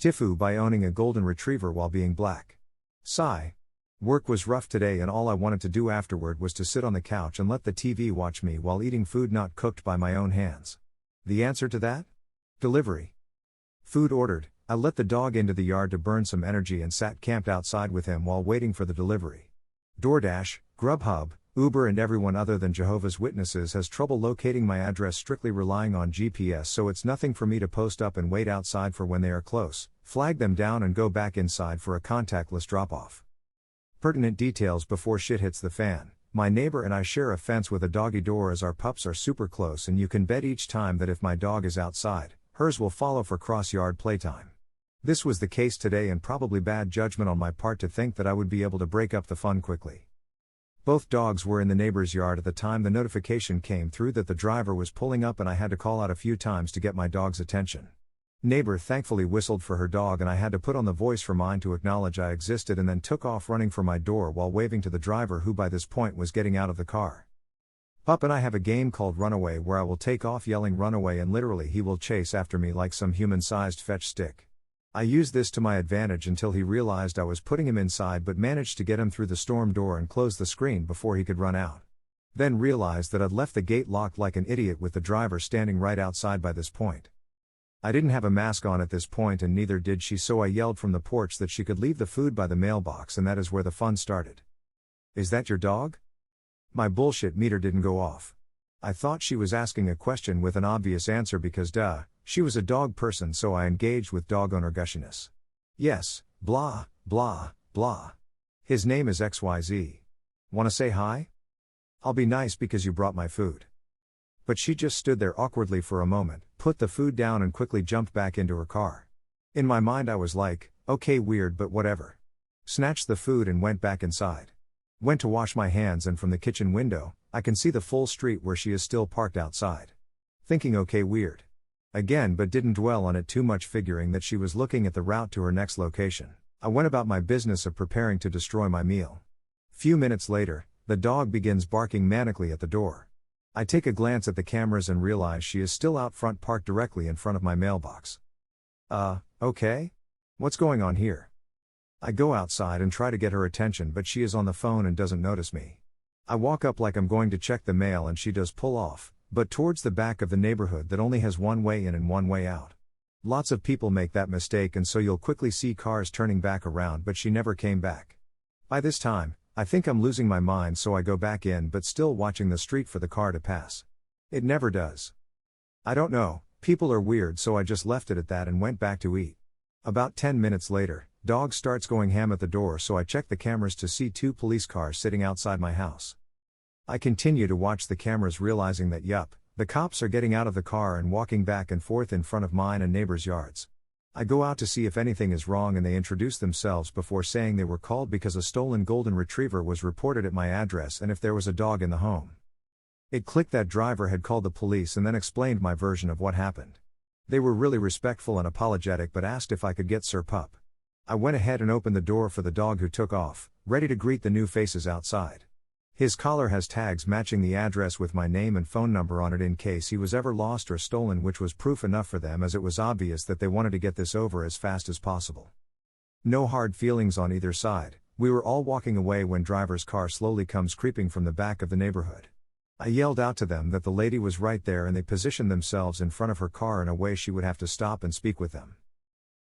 TIFU by owning a golden retriever while being black. Sigh. Work was rough today and all I wanted to do afterward was to sit on the couch and let the TV watch me while eating food not cooked by my own hands. The answer to that? Delivery. Food ordered, I let the dog into the yard to burn some energy and sat camped outside with him while waiting for the delivery. DoorDash, Grubhub, Uber and everyone other than Jehovah's Witnesses has trouble locating my address strictly relying on GPS, so it's nothing for me to post up and wait outside for when they are close, flag them down and go back inside for a contactless drop-off. Pertinent details before shit hits the fan. My neighbor and I share a fence with a doggy door as our pups are super close, and you can bet each time that if my dog is outside, hers will follow for cross-yard playtime. This was the case today and probably bad judgment on my part to think that I would be able to break up the fun quickly. Both dogs were in the neighbor's yard at the time the notification came through that the driver was pulling up, and I had to call out a few times to get my dog's attention. Neighbor thankfully whistled for her dog and I had to put on the voice for mine to acknowledge I existed, and then took off running for my door while waving to the driver, who by this point was getting out of the car. Pup and I have a game called Runaway where I will take off yelling runaway and literally he will chase after me like some human-sized fetch stick. I used this to my advantage until he realized I was putting him inside, but managed to get him through the storm door and close the screen before he could run out. Then realized that I'd left the gate locked like an idiot with the driver standing right outside by this point. I didn't have a mask on at this point and neither did she, so I yelled from the porch that she could leave the food by the mailbox, and that is where the fun started. "Is that your dog?" My bullshit meter didn't go off. I thought she was asking a question with an obvious answer because duh, she was a dog person, so I engaged with dog owner gushiness. "Yes, blah, blah, blah. His name is XYZ. Wanna say hi? I'll be nice because you brought my food." But she just stood there awkwardly for a moment, put the food down and quickly jumped back into her car. In my mind I was like, okay, weird but whatever. Snatched the food and went back inside. Went to wash my hands, and from the kitchen window, I can see the full street where she is still parked outside. Thinking okay, weird. Again, but didn't dwell on it too much, figuring that she was looking at the route to her next location. I went about my business of preparing to destroy my meal. Few minutes later, the dog begins barking manically at the door. I take a glance at the cameras and realize she is still out front, parked directly in front of my mailbox. Okay? What's going on here? I go outside and try to get her attention, but she is on the phone and doesn't notice me. I walk up like I'm going to check the mail and she does pull off, but towards the back of the neighborhood that only has one way in and one way out. Lots of people make that mistake, and so you'll quickly see cars turning back around, but she never came back. By this time, I think I'm losing my mind, so I go back in, but still watching the street for the car to pass. It never does. I don't know, people are weird, so I just left it at that and went back to eat. About 10 minutes later, dog starts going ham at the door, so I check the cameras to see 2 police cars sitting outside my house. I continue to watch the cameras, realizing that yup, the cops are getting out of the car and walking back and forth in front of mine and neighbors' yards. I go out to see if anything is wrong, and they introduce themselves before saying they were called because a stolen golden retriever was reported at my address and if there was a dog in the home. It clicked that driver had called the police, and then explained my version of what happened. They were really respectful and apologetic, but asked if I could get Sir Pup. I went ahead and opened the door for the dog, who took off, ready to greet the new faces outside. His collar has tags matching the address with my name and phone number on it in case he was ever lost or stolen, which was proof enough for them, as it was obvious that they wanted to get this over as fast as possible. No hard feelings on either side. We were all walking away when driver's car slowly comes creeping from the back of the neighborhood. I yelled out to them that the lady was right there, and they positioned themselves in front of her car in a way she would have to stop and speak with them.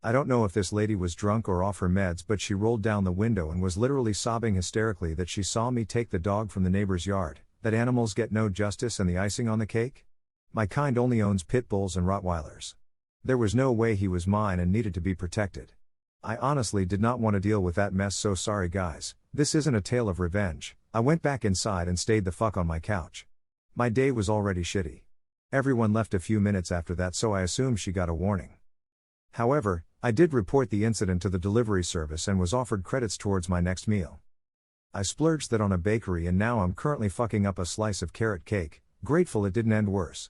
I don't know if this lady was drunk or off her meds, but she rolled down the window and was literally sobbing hysterically that she saw me take the dog from the neighbor's yard, that animals get no justice, and the icing on the cake? My kind only owns pit bulls and Rottweilers. There was no way he was mine and needed to be protected. I honestly did not want to deal with that mess, so sorry guys, this isn't a tale of revenge. I went back inside and stayed the fuck on my couch. My day was already shitty. Everyone left a few minutes after that, so I assumed she got a warning. However, I did report the incident to the delivery service and was offered credits towards my next meal. I splurged that on a bakery, and now I'm currently fucking up a slice of carrot cake, grateful it didn't end worse.